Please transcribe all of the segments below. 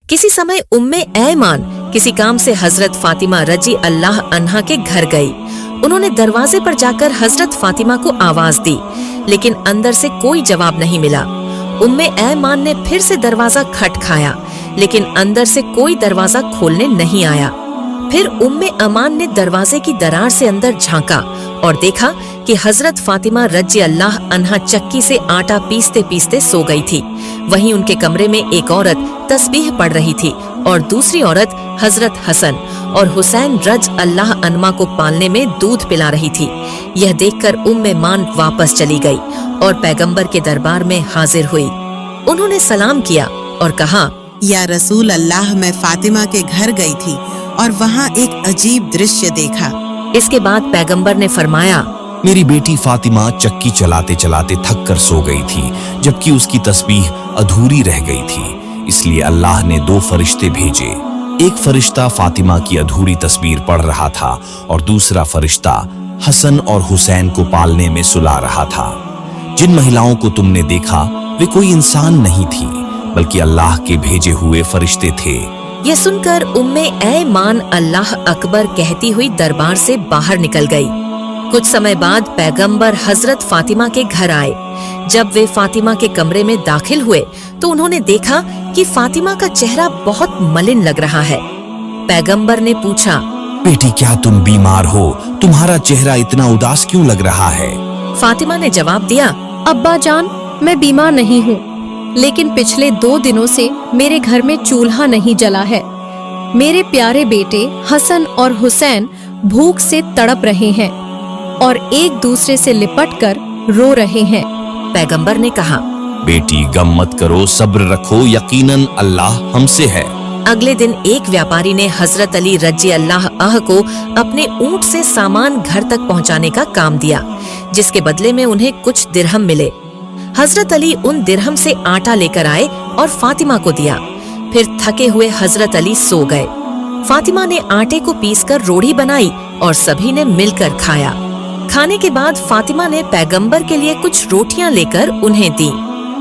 किसी समय उम्मे ऐमान किसी काम से हजरत फातिमा रजी अल्लाह अन्हा के घर गई। उन्होंने दरवाजे पर जाकर हजरत फातिमा को आवाज दी, लेकिन अंदर से कोई जवाब नहीं मिला। उम्मे ऐमान ने फिर से दरवाजा खटखाया, लेकिन अंदर से कोई दरवाजा खोलने नहीं आया। फिर उम्मे अमान ने दरवाजे की दरार से अंदर झांका और देखा कि हजरत फातिमा रजी अल्लाह अन्हा चक्की से आटा पीसते पीसते सो गई थी। वहीं उनके कमरे में एक औरत तस्बीह पढ़ रही थी और दूसरी औरत हजरत हसन और हुसैन रज अल्लाह अन्मा को पालने में दूध पिला रही थी। यह देखकर उम्मे मान वापस चली गई और पैगंबर के दरबार में हाजिर हुई। उन्होंने सलाम किया और कहा, या रसूल अल्लाह, मैं फातिमा के घर गई थी और वहाँ एक अजीब दृश्य देखा। इसके बाद पैगंबर ने फरमाया, मेरी बेटी फातिमा चक्की चलाते चलाते थक कर सो गई थी, जबकि उसकी तस्बीह अधूरी रह गई थी। इसलिए अल्लाह ने 2 फरिश्ते भेजे। एक फरिश्ता फातिमा की अधूरी तस्बीर पढ़ रहा था और दूसरा फरिश्ता हसन और हुसैन को पालने में सुला रहा था। जिन महिलाओं को तुमने देखा वे कोई इंसान नहीं थी, बल्कि अल्लाह के भेजे हुए फरिश्ते थे। यह सुनकर उम्मे ऐमान अल्लाह अकबर कहती हुई दरबार से बाहर निकल गई। कुछ समय बाद पैगंबर हजरत फातिमा के घर आए। जब वे फातिमा के कमरे में दाखिल हुए तो उन्होंने देखा कि फातिमा का चेहरा बहुत मलिन लग रहा है। पैगंबर ने पूछा, बेटी, क्या तुम बीमार हो? तुम्हारा चेहरा इतना उदास क्यों लग रहा है? फातिमा ने जवाब दिया, अब्बा जान, मैं बीमार नहीं हूँ, लेकिन पिछले 2 दिनों से मेरे घर में चूल्हा नहीं जला है। मेरे प्यारे बेटे हसन और हुसैन भूख से तड़प रहे हैं और एक दूसरे से लिपटकर रो रहे हैं। पैगंबर ने कहा, बेटी, गम मत करो, सब्र रखो, यकीनन अल्लाह हमसे है। अगले दिन एक व्यापारी ने हजरत अली रजी अल्लाह अह को अपने ऊंट से सामान घर तक पहुंचाने का काम दिया, जिसके बदले में उन्हें कुछ दिरहम मिले। हजरत अली उन दिरहम से आटा लेकर आए और फातिमा को दिया। फिर थके हुए हजरत अली सो गए। फातिमा ने आटे को पीसकर रोटी बनाई और सभी ने मिलकर खाया। खाने के बाद फातिमा ने पैगंबर के लिए कुछ रोटियां लेकर उन्हें दी।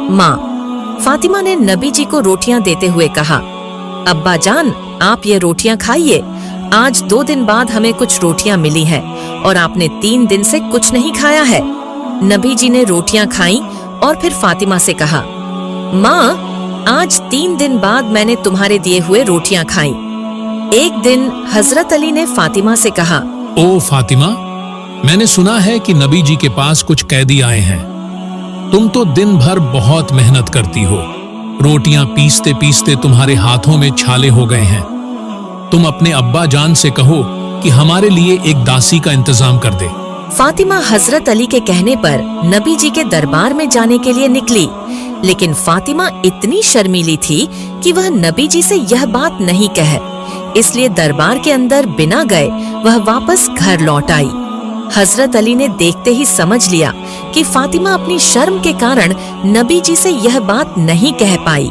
माँ फातिमा ने नबी जी को रोटियां देते हुए कहा, अब्बा जान, आप ये रोटियां खाइए। आज 2 दिन बाद हमें कुछ रोटियां मिली हैं और आपने 3 दिन से कुछ नहीं खाया है। नबी जी ने रोटियां खाईं और फिर फातिमा से कहा, माँ, आज 3 दिन बाद मैंने तुम्हारे दिए हुए रोटियां खाई। एक दिन हजरत अली ने फातिमा से कहा, ओ फातिमा, मैंने सुना है कि नबी जी के पास कुछ कैदी आए हैं। तुम तो दिन भर बहुत मेहनत करती हो। रोटियां पीसते पीसते तुम्हारे हाथों में छाले हो गए हैं। तुम अपने अब्बा जान से कहो कि हमारे लिए एक दासी का इंतजाम कर दे। फातिमा हजरत अली के कहने पर नबी जी के दरबार में जाने के लिए निकली, लेकिन फातिमा इतनी शर्मीली थी कि वह नबी जी से यह बात नहीं कहे। इसलिए दरबार के अंदर बिना गए वह वापस घर लौट आई। हजरत अली ने देखते ही समझ लिया कि फातिमा अपनी शर्म के कारण नबी जी से यह बात नहीं कह पाई।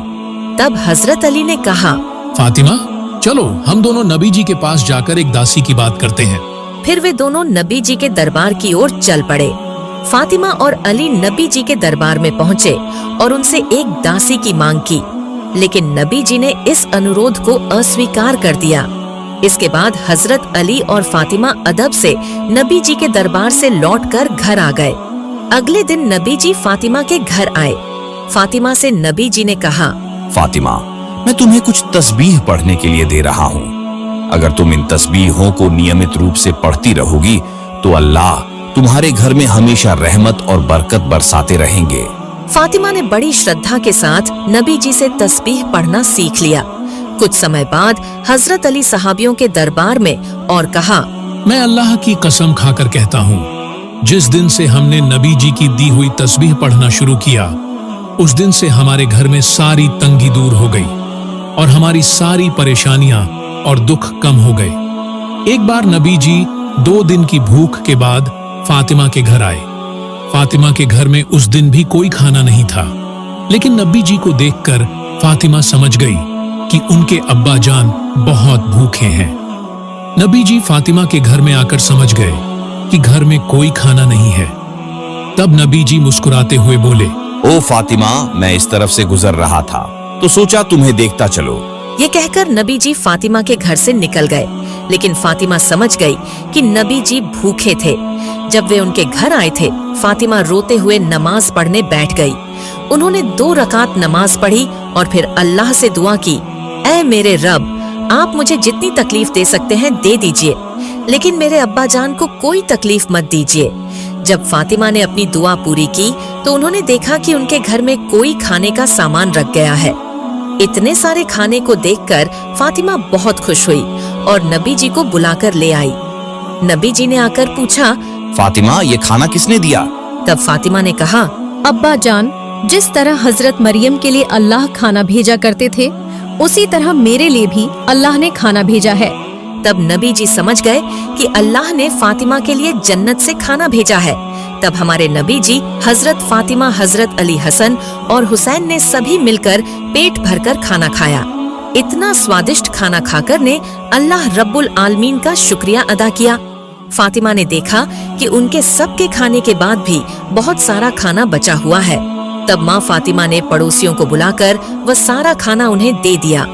तब हजरत अली ने कहा, फातिमा, चलो हम दोनों नबी जी के पास जाकर एक दासी की बात करते हैं। फिर वे दोनों नबी जी के दरबार की ओर चल पड़े। फातिमा और अली नबी जी के दरबार में पहुँचे और उनसे एक दासी की मांग की, लेकिन नबी जी ने इस अनुरोध को अस्वीकार कर दिया। इसके बाद हजरत अली और फातिमा अदब से नबी जी के दरबार से लौटकर घर आ गए। अगले दिन नबी जी फातिमा के घर आए। फातिमा से नबी जी ने कहा, फातिमा, मैं तुम्हें कुछ तस्बीह पढ़ने के लिए दे रहा हूँ। अगर तुम इन तस्बीहों को नियमित रूप से पढ़ती रहोगी तो अल्लाह तुम्हारे घर में हमेशा रहमत और बरकत बरसाते रहेंगे। फातिमा ने बड़ी श्रद्धा के साथ नबी जी से तस्बीह पढ़ना सीख लिया। कुछ समय बाद हजरत अली सहाबियों के दरबार में और कहा, मैं अल्लाह की कसम खाकर कहता हूँ, जिस दिन से हमने नबी जी की दी हुई तस्बीह पढ़ना शुरू किया, उस दिन से हमारे घर में सारी तंगी दूर हो गई और हमारी सारी परेशानियां और दुख कम हो गए। एक बार नबी जी 2 दिन की भूख के बाद फातिमा के घर आए। फातिमा के घर में उस दिन भी कोई खाना नहीं था, लेकिन नबी जी को देखकर फातिमा समझ गई कि उनके अब्बा जान बहुत भूखे हैं। नबी जी फातिमा के घर में आकर समझ गए कि घर में कोई खाना नहीं है। तब नबी जी मुस्कुराते हुए बोले, ओ फातिमा, मैं इस तरफ से गुजर रहा था तो सोचा तुम्हें देखता चलो। ये कहकर नबी जी फातिमा के घर से निकल गए, लेकिन फातिमा समझ गई कि नबी जी भूखे थे। जब वे उनके घर आए थे, फातिमा रोते हुए नमाज पढ़ने बैठ गई। उन्होंने 2 रकात नमाज पढ़ी और फिर अल्लाह से दुआ की, ऐ मेरे रब, आप मुझे जितनी तकलीफ दे सकते हैं दे दीजिए, लेकिन मेरे अब्बा जान को कोई तकलीफ मत दीजिए। जब फातिमा ने अपनी दुआ पूरी की तो उन्होंने देखा कि उनके घर में कोई खाने का सामान रख गया है। इतने सारे खाने को देखकर फातिमा बहुत खुश हुई और नबी जी को बुलाकर ले आई। नबी जी ने आकर पूछा, फातिमा, ये खाना किसने दिया? तब फातिमा ने कहा, अब्बा जान, जिस तरह हजरत मरियम के लिए अल्लाह खाना भेजा करते थे, उसी तरह मेरे लिए भी अल्लाह ने खाना भेजा है। तब नबी जी समझ गए कि अल्लाह ने फातिमा के लिए जन्नत से खाना भेजा है। तब हमारे नबी जी, हजरत फातिमा, हजरत अली हसन और हुसैन ने सभी मिलकर पेट भरकर खाना खाया। इतना स्वादिष्ट खाना खाकर ने अल्लाह रब्बुल आलमीन का शुक्रिया अदा किया। फातिमा ने देखा कि उनके सबके खाने के बाद भी बहुत सारा खाना बचा हुआ है। तब माँ फातिमा ने पड़ोसियों को बुलाकर वह सारा खाना उन्हें दे दिया।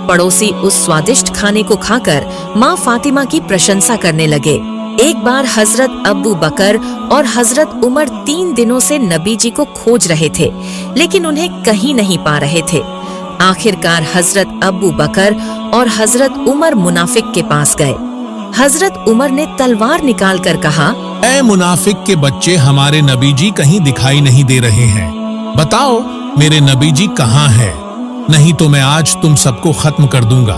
पड़ोसी उस स्वादिष्ट खाने को खाकर माँ फातिमा की प्रशंसा करने लगे। एक बार हजरत अब्बू बकर और हजरत उमर 3 दिनों से नबी जी को खोज रहे थे, लेकिन उन्हें कहीं नहीं पा रहे थे। आखिरकार हजरत अब्बू बकर और हजरत उमर मुनाफिक के पास गए। हजरत उमर ने तलवार निकालकर कहा, ऐ मुनाफिक के बच्चे, हमारे नबी जी कहीं दिखाई नहीं दे रहे हैं। बताओ मेरे नबी जी कहाँ हैं? नहीं तो मैं आज तुम सबको खत्म कर दूंगा।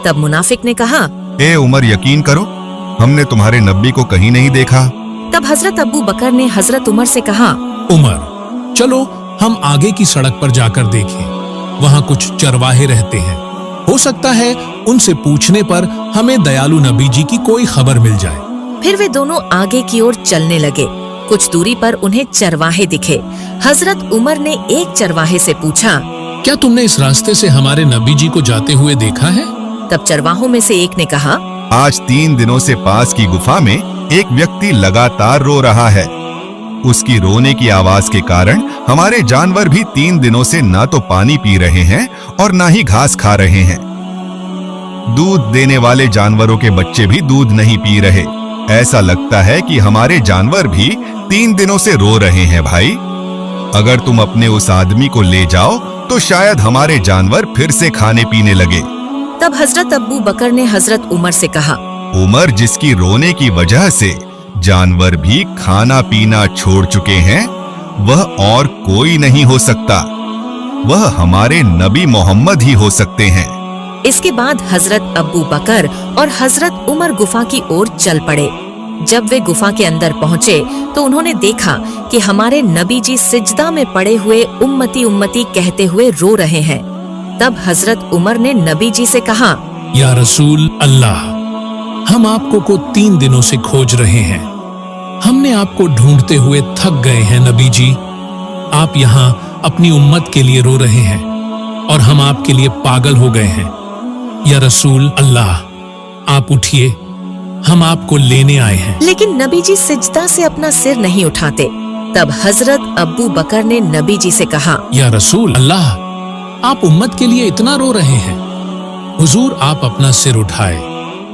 तब मुनाफिक ने कहा, ए उमर, यकीन करो, हमने तुम्हारे नबी को कहीं नहीं देखा। तब हजरत अब्बू बकर ने हजरत उमर से कहा, उमर, चलो हम आगे की सड़क पर जाकर देखें, वहाँ कुछ चरवाहे रहते हैं, हो सकता है उनसे पूछने पर हमें दयालु नबी जी की कोई खबर मिल जाए। फिर वे दोनों आगे की ओर चलने लगे। कुछ दूरी पर उन्हें चरवाहे दिखे। हजरत उमर ने एक चरवाहे से पूछा, क्या तुमने इस रास्ते से हमारे नबी जी को जाते हुए देखा है? तब चरवाहों में से एक ने कहा, आज 3 दिनों से पास की गुफा में एक व्यक्ति लगातार रो रहा है। उसकी रोने की आवाज के कारण हमारे जानवर भी 3 दिनों से ना तो पानी पी रहे हैं और ना ही घास खा रहे हैं। दूध देने वाले जानवरों के बच्चे भी दूध नहीं पी रहे। ऐसा लगता है कि हमारे जानवर भी 3 दिनों से रो रहे हैं। भाई, अगर तुम अपने उस आदमी को ले जाओ तो शायद हमारे जानवर फिर से खाने पीने लगे। तब हजरत अब्बू बकर ने हजरत उमर से कहा, उमर, जिसकी रोने की वजह से जानवर भी खाना पीना छोड़ चुके हैं, वह और कोई नहीं हो सकता। वह हमारे नबी मोहम्मद ही हो सकते हैं। इसके बाद हजरत अब्बू बकर और हजरत उमर गुफा की ओर चल पड़े। जब वे गुफा के अंदर पहुँचे तो उन्होंने देखा कि हमारे नबी जी सिजदा में पड़े हुए उम्मती उम्मती कहते हुए रो रहे हैं। तब हजरत उमर ने नबी जी से कहा, या रसूल अल्लाह, हम आपको को 3 दिनों से खोज रहे हैं। हमने आपको ढूंढते हुए थक गए हैं नबी जी। आप यहाँ अपनी उम्मत के लिए रो रहे हैं और हम आपके लिए पागल हो गए हैं। या रसूल अल्लाह, आप उठिए, हम आपको लेने आए हैं। लेकिन नबी जी सिजदा से अपना सिर नहीं उठाते। तब हजरत अब्बू बकर ने नबी जी से कहा, या रसूल अल्लाह, आप उम्मत के लिए इतना रो रहे हैं। हुजूर, आप अपना सिर उठाए।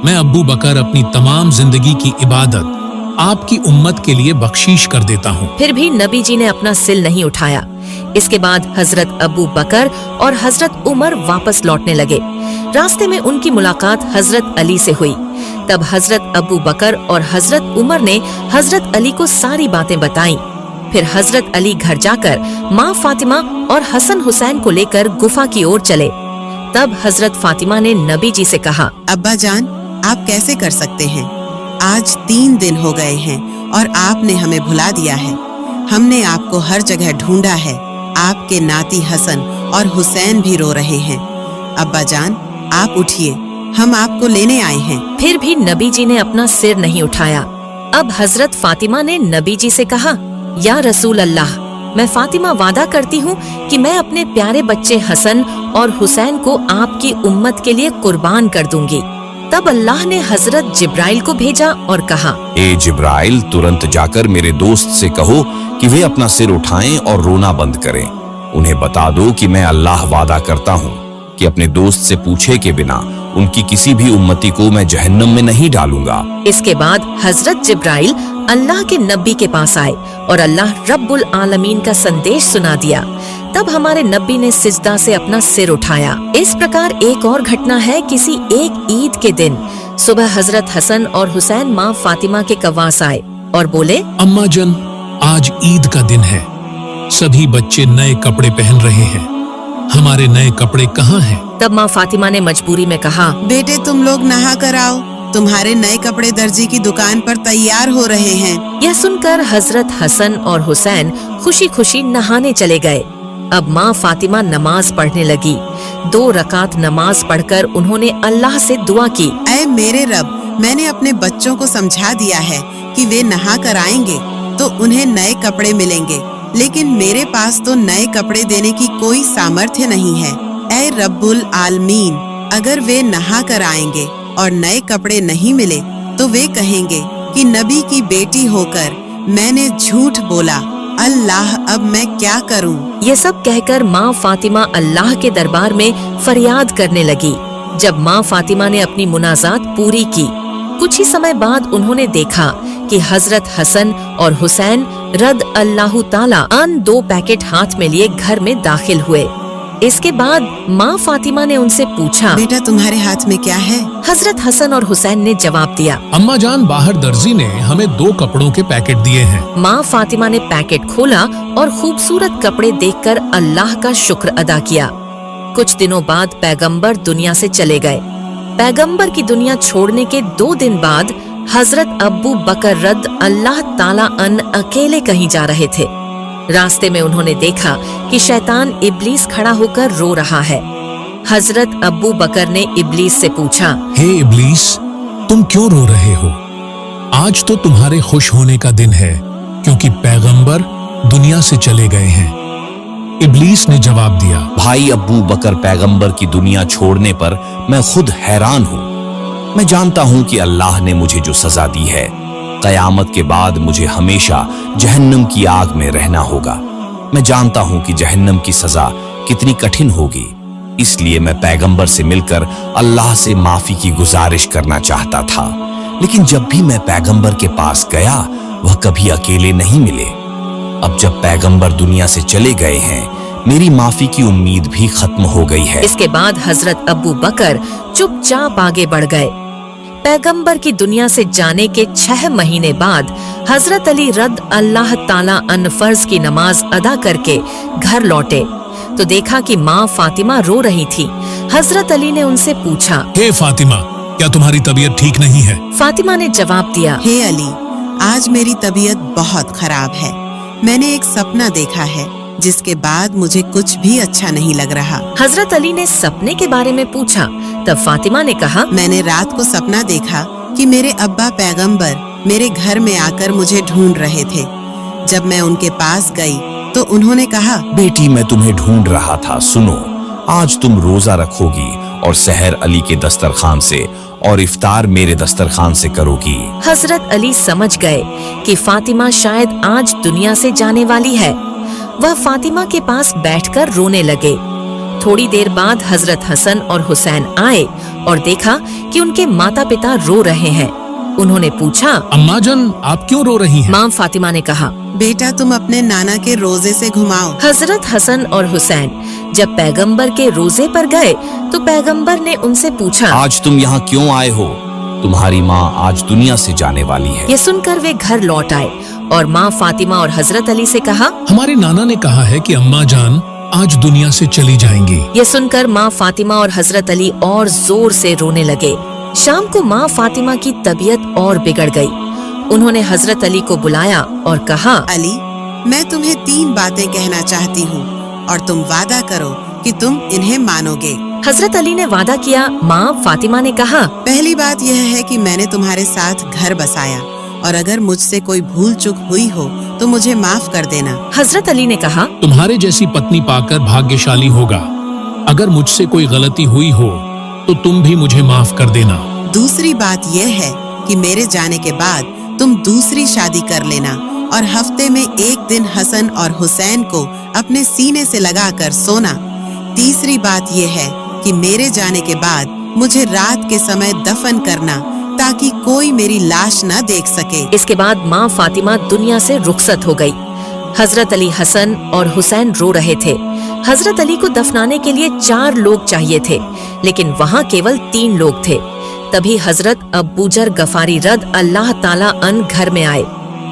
मैं अब्बू बकर अपनी तमाम जिंदगी की इबादत आपकी उम्मत के लिए बख्शीश कर देता हूँ। फिर भी नबी जी ने अपना सिर नहीं उठाया। इसके बाद हजरत अब्बू बकर और हजरत उमर वापस लौटने लगे। रास्ते में उनकी मुलाकात हजरत अली से हुई। तब हजरत अब्बू बकर और हजरत उमर ने हजरत अली को सारी बातें बताईं। फिर हजरत अली घर जाकर माँ फातिमा और हसन हुसैन को लेकर गुफा की ओर चले। तब हजरत फातिमा ने नबी जी से कहा, अब्बा जान, आप कैसे कर सकते हैं? आज 3 दिन हो गए हैं और आपने हमें भुला दिया है। हमने आपको हर जगह ढूंढा है। आपके नाती हसन और हुसैन भी रो रहे हैं। अब्बा जान, आप उठिए, हम आपको लेने आए हैं। फिर भी नबी जी ने अपना सिर नहीं उठाया। अब हजरत फातिमा ने नबी जी से कहा, या रसूल अल्लाह, मैं फातिमा वादा करती हूँ कि मैं अपने प्यारे बच्चे हसन और हुसैन को आपकी उम्मत के लिए कुर्बान कर दूंगी। तब अल्लाह ने हजरत जिब्राइल को भेजा और कहा, ए जिब्राइल, तुरंत जाकर मेरे दोस्त से कहो कि वे अपना सिर उठाएं और रोना बंद करें। उन्हें बता दो कि मैं अल्लाह वादा करता हूँ कि अपने दोस्त से पूछे के बिना उनकी किसी भी उम्मती को मैं जहन्नम में नहीं डालूंगा। इसके बाद हजरत जिब्राइल अल्लाह के नबी के पास आए और अल्लाह रब्बुल आलमीन का संदेश सुना दिया। तब हमारे नबी ने सिजदा से अपना सिर उठाया। इस प्रकार एक और घटना है, किसी एक ईद के दिन सुबह हजरत हसन और हुसैन माँ फातिमा के कवास आए और बोले, अम्मा जन, आज ईद का दिन है, सभी बच्चे नए कपड़े पहन रहे हैं, हमारे नए कपड़े कहाँ हैं? तब माँ फातिमा ने मजबूरी में कहा, बेटे तुम लोग नहा कर आओ, तुम्हारे नए कपड़े दर्जी की दुकान पर तैयार हो रहे हैं। यह सुनकर हजरत हसन और हुसैन खुशी खुशी नहाने चले गए। अब माँ फातिमा नमाज पढ़ने लगी। 2 रकात नमाज पढ़कर उन्होंने अल्लाह से दुआ की, ऐ मेरे रब, मैंने अपने बच्चों को समझा दिया है कि वे नहा कर आएंगे तो उन्हें नए कपड़े मिलेंगे, लेकिन मेरे पास तो नए कपड़े देने की कोई सामर्थ्य नहीं है। ऐ रब्बुल आलमीन, अगर वे नहा कर आएंगे और नए कपड़े नहीं मिले तो वे कहेंगे कि नबी की बेटी होकर मैंने झूठ बोला। अल्लाह, अब मैं क्या करूं? ये सब कहकर माँ फातिमा अल्लाह के दरबार में फरियाद करने लगी। जब माँ फातिमा ने अपनी मुनाजात पूरी की, कुछ ही समय बाद उन्होंने देखा कि हजरत हसन और हुसैन रद अल्लाह ताला अन 2 पैकेट हाथ में लिए घर में दाखिल हुए। इसके बाद माँ फातिमा ने उनसे पूछा, बेटा तुम्हारे हाथ में क्या है? हजरत हसन और हुसैन ने जवाब दिया, अम्मा जान, बाहर दर्जी ने हमें 2 कपड़ों के पैकेट दिए हैं। माँ फातिमा ने पैकेट खोला और खूबसूरत कपड़े देखकर अल्लाह का शुक्र अदा किया। कुछ दिनों बाद पैगंबर दुनिया से चले गए। पैगंबर की दुनिया छोड़ने के 2 दिन बाद हजरत अब्बू बकर रद अल्लाह ताला अन अकेले कहीं जा रहे थे। रास्ते में उन्होंने देखा कि शैतान इब्लीस खड़ा होकर रो रहा है। हजरत अब्बू बकर ने इब्लीस से पूछा, हे इब्लीस, तुम क्यों रो रहे हो? आज तो तुम्हारे खुश होने का दिन है, क्योंकि पैगंबर दुनिया से चले गए हैं। इब्लीस ने जवाब दिया, भाई अब्बू बकर पैगंबर की दुनिया छोड़ने पर मैं खुद हैरान हूँ। मैं जानता हूँ कि अल्लाह ने मुझे जो सजा दी है, कयामत के बाद मुझे हमेशा जहन्नम की आग में रहना होगा। मैं जानता हूँ कि जहन्नम की सजा कितनी कठिन होगी, इसलिए मैं पैगंबर से मिलकर अल्लाह से माफी की गुजारिश करना चाहता था। लेकिन जब भी मैं पैगंबर के पास गया, वह कभी अकेले नहीं मिले। अब जब पैगंबर दुनिया से चले गए हैं, मेरी माफी की उम्मीद भी खत्म हो गई है। इसके बाद हजरत अब्बू बकर चुपचाप आगे बढ़ गए। पैगंबर की दुनिया से जाने के 6 महीने बाद हजरत अली रद अल्लाह ताला अन फर्ज की नमाज अदा करके घर लौटे तो देखा कि माँ फातिमा रो रही थी। हजरत अली ने उनसे पूछा, हे फातिमा, क्या तुम्हारी तबीयत ठीक नहीं है? फातिमा ने जवाब दिया, हे अली, आज मेरी तबीयत बहुत खराब है। मैंने एक सपना देखा है जिसके बाद मुझे कुछ भी अच्छा नहीं लग रहा। हजरत अली ने सपने के बारे में पूछा। तब फातिमा ने कहा, मैंने रात को सपना देखा कि मेरे अब्बा पैगंबर मेरे घर में आकर मुझे ढूंढ रहे थे। जब मैं उनके पास गई तो उन्होंने कहा, बेटी, मैं तुम्हें ढूंढ रहा था। सुनो, आज तुम रोजा रखोगी और सहर अली के दस्तरखान से और इफ्तार मेरे दस्तरखान से करोगी। हजरत अली समझ गए कि फातिमा शायद आज दुनिया से जाने वाली है। वह फातिमा के पास बैठकर रोने लगे। थोड़ी देर बाद हजरत हसन और हुसैन आए और देखा कि उनके माता पिता रो रहे हैं। उन्होंने पूछा, अम्मा जान, आप क्यों रो रही हैं? माँ फातिमा ने कहा, बेटा तुम अपने नाना के रोजे से घुमाओ। हजरत हसन और हुसैन जब पैगंबर के रोजे पर गए तो पैगंबर ने उनसे पूछा, आज तुम यहाँ क्यों आए हो? तुम्हारी माँ आज दुनिया से जाने वाली है। ये सुनकर वे घर लौट आए और माँ फातिमा और हजरत अली से कहा, हमारे नाना ने कहा है कि अम्मा जान आज दुनिया से चली जाएंगी। ये सुनकर माँ फातिमा और हजरत अली और जोर से रोने लगे। शाम को माँ फातिमा की तबीयत और बिगड़ गई। उन्होंने हजरत अली को बुलाया और कहा, अली, मैं तुम्हें 3 बातें कहना चाहती हूँ और तुम वादा करो कि तुम इन्हें मानोगे। हजरत अली ने वादा किया। माँ फातिमा ने कहा, पहली बात यह है कि मैंने तुम्हारे साथ घर बसाया और अगर मुझसे कोई भूल चूक हुई हो तो मुझे माफ कर देना। हजरत अली ने कहा, तुम्हारे जैसी पत्नी पाकर भाग्यशाली होगा। अगर मुझसे कोई गलती हुई हो तो तुम भी मुझे माफ कर देना। दूसरी बात यह है कि मेरे जाने के बाद तुम दूसरी शादी कर लेना और हफ्ते में 1 दिन हसन और हुसैन को अपने सीने से लगाकर सोना। तीसरी बात यह है कि मेरे जाने के बाद मुझे रात के समय दफन करना ताकि कोई मेरी लाश न देख सके। इसके बाद माँ फातिमा दुनिया से रुखसत हो गई। हजरत अली हसन और हुसैन रो रहे थे। हजरत अली को दफनाने के लिए 4 लोग चाहिए थे, लेकिन वहाँ केवल 3 लोग थे। तभी हजरत अबूजर गफारी रद अल्लाह ताला अन घर में आए।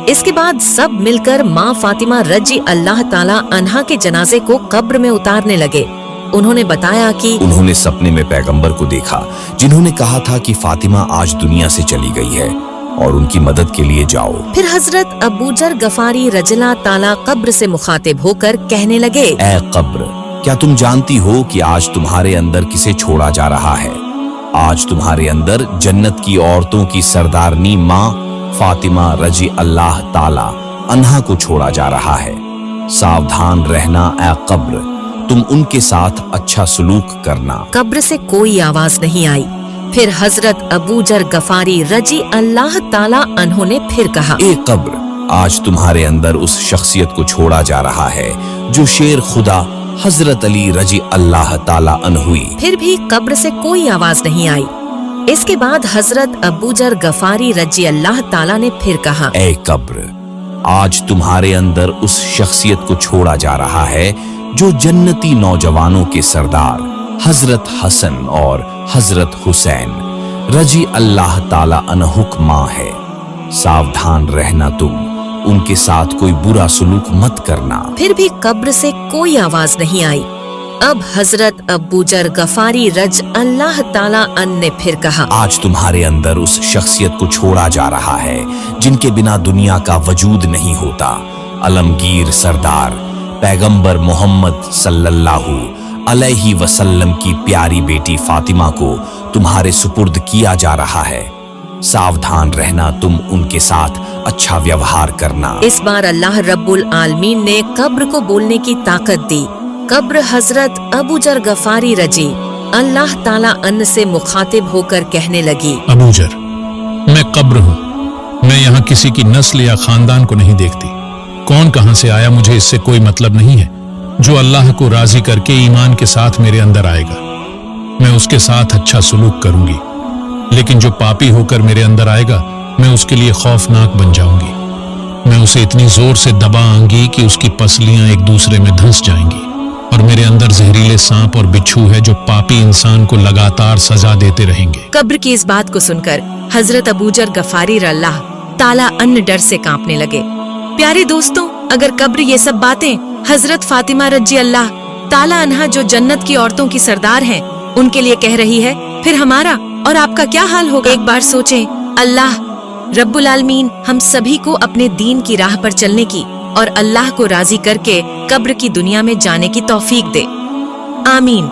इसके बाद सब मिलकर माँ फातिमा रजी अल्लाह ताला अन्हा के जनाजे को कब्र में उतारने लगे। उन्होंने बताया कि उन्होंने सपने में पैगंबर को देखा, जिन्होंने कहा था कि फातिमा आज दुनिया से चली गई है और उनकी मदद के लिए जाओ। फिर हजरत अबूजर गफारी रजला ताला कब्र से मुखातिब होकर कहने लगे, ऐ कब्र, क्या तुम जानती हो कि आज तुम्हारे अंदर किसे छोड़ा जा रहा है? आज तुम्हारे अंदर जन्नत की औरतों की सरदारनी माँ फातिमा रजी अल्लाह ताला अन्हा को छोड़ा जा रहा है। सावधान रहना ऐ कब्र, तुम उनके साथ अच्छा सलूक करना। कब्र से कोई आवाज नहीं आई। फिर हजरत अबूजर गफारी रजी अल्लाह ताला अन्हो ने फिर कहा, ए कब्र, आज तुम्हारे अंदर उस शख्सियत को छोड़ा जा रहा है जो शेर खुदा हजरत अली रजी अल्लाह ताला अन्हुई। फिर भी कब्र से कोई आवाज नहीं आई। इसके बाद हजरत अबूजर गफारी रजी अल्लाह ताला ने फिर कहा, ए कब्र, आज तुम्हारे अंदर उस शख्सियत को छोड़ा जा रहा है जो जन्नती नौजवानों के सरदार हजरत हसन और हजरत हुसैन रजी अल्लाह ताला अन्हुक माँ है। सावधान रहना, तुम उनके साथ कोई बुरा सलूक मत करना। फिर भी कब्र से कोई आवाज नहीं आई। अब हजरत अबूजर गफारी रज अल्लाह ताला अन ने फिर कहा, आज तुम्हारे अंदर उस शख्सियत को छोड़ा जा रहा है जिनके बिना दुनिया का वजूद नहीं होता। अलमगीर सरदार पैगंबर मोहम्मद सल्लल्लाहु अलैहि वसल्लम की प्यारी बेटी फातिमा को तुम्हारे सुपुर्द किया जा रहा है। सावधान रहना, तुम उनके साथ अच्छा व्यवहार करना। इस बार अल्लाह रब्बुल आलमीन ने कब्र को बोलने की ताकत दी। कब्र हजरत अबूजर गफारी रजी अल्लाह ताला अन्न से मुखातिब होकर कहने लगी, अबूजर, मैं कब्र हूँ। मैं यहाँ किसी की नस्ल या खानदान को नहीं देखती। कौन कहाँ से आया मुझे इससे कोई मतलब नहीं है। जो अल्लाह को राजी करके ईमान के साथ मेरे अंदर आएगा, मैं उसके साथ अच्छा सलूक करूंगी। लेकिन जो पापी होकर मेरे अंदर आएगा, मैं उसके लिए खौफनाक बन जाऊंगी। मैं उसे इतनी जोर से दबाऊंगी कि उसकी पसलियां एक दूसरे में धंस जाएंगी। और मेरे अंदर जहरीले सांप और बिच्छू है जो पापी इंसान को लगातार सजा देते रहेंगे। कब्र की इस बात को सुनकर हजरत अबूजर गफारी अल्लाह ताला अन्न डर से कांपने लगे। प्यारे दोस्तों, अगर कब्र ये सब बातें हजरत फातिमा रजी अल्लाह ताला अन्हा जो जन्नत की औरतों की सरदार हैं, उनके लिए कह रही है, फिर हमारा और आपका क्या हाल होगा? एक बार सोचें। अल्लाह रब्बुल आलमीन हम सभी को अपने दीन की राह पर चलने की और अल्लाह को राजी करके कब्र की दुनिया में जाने की तौफीक दे। आमीन।